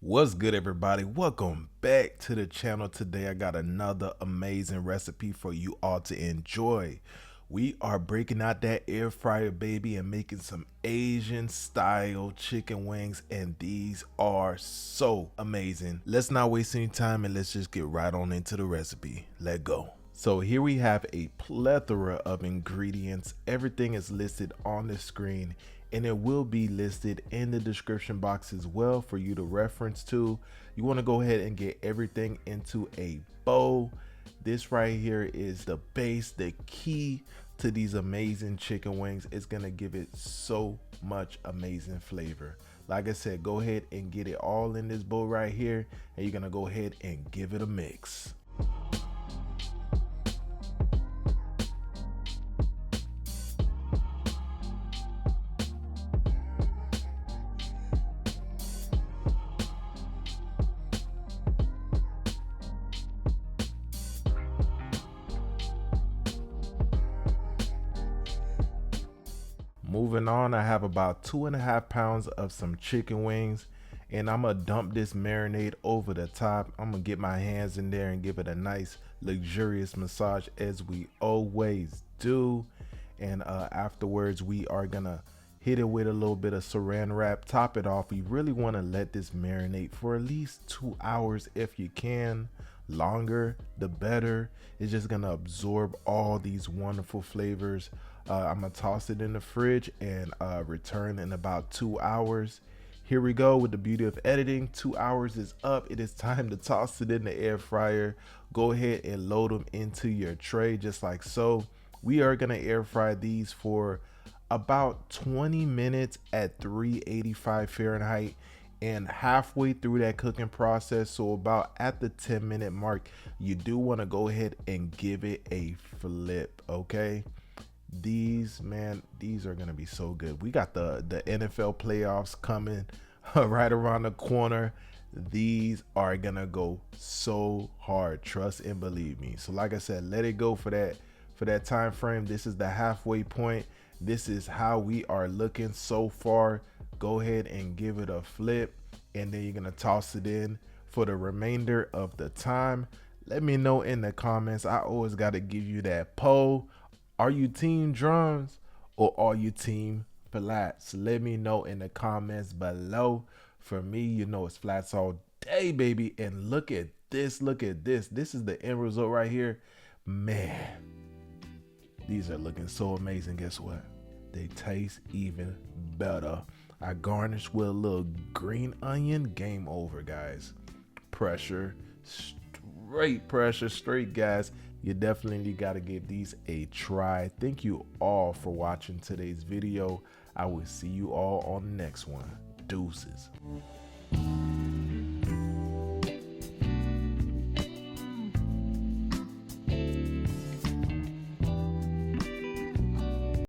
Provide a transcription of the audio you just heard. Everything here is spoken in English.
What's good, everybody? Welcome back to the channel. Today I got another amazing recipe for you all to enjoy. We are breaking out that air fryer, baby, and making some Asian style chicken wings, and these are so amazing. Let's not waste any time and let's just get right on into the recipe. Let's go. So here we have a plethora of ingredients. Everything is listed on the screen, and it will be listed in the description box as well for you to reference to. You want to go ahead and get everything into a bowl. This right here is the base, the key to these amazing chicken wings. It's gonna give it so much amazing flavor. Like I said, go ahead and get it all in this bowl right here, and you're gonna go ahead and give it a mix. Moving on, I have about 2.5 pounds of some chicken wings, and I'm gonna dump this marinade over the top. I'm gonna get my hands in there and give it a nice luxurious massage as we always do. And afterwards we are gonna hit it with a little bit of saran wrap, top it off. We really want to let this marinate for at least 2 hours if you can. Longer the better. It's just gonna absorb all these wonderful flavors. I'm gonna toss it in the fridge and return in about 2 hours. Here we go with the beauty of editing. 2 hours is up. It is time to toss it in the air fryer. Go ahead and load them into your tray just like so. We are gonna air fry these for about 20 minutes at 385 Fahrenheit. And halfway through that cooking process, so about at the 10-minute mark, you do want to go ahead and give it a flip. Okay, these are gonna be so good. We got the NFL playoffs coming right around the corner. These are gonna go so hard, trust and believe me. So like I said, let it go for that time frame. This is the halfway point. This is how we are looking so far. Go ahead and give it a flip, and then you're gonna toss it in for the remainder of the time. Let me know in the comments. I always got to give you that poll. Are you team drums or are you team flats? Let me know in the comments below. For me, you know, it's flats all day, baby. And look at this. This is the end result right here. Man, these are looking so amazing. Guess what? They taste even better. I garnished with a little green onion. Game over, guys. Pressure, straight, guys. You definitely got to give these a try. Thank you all for watching today's video. I will see you all on the next one. Deuces.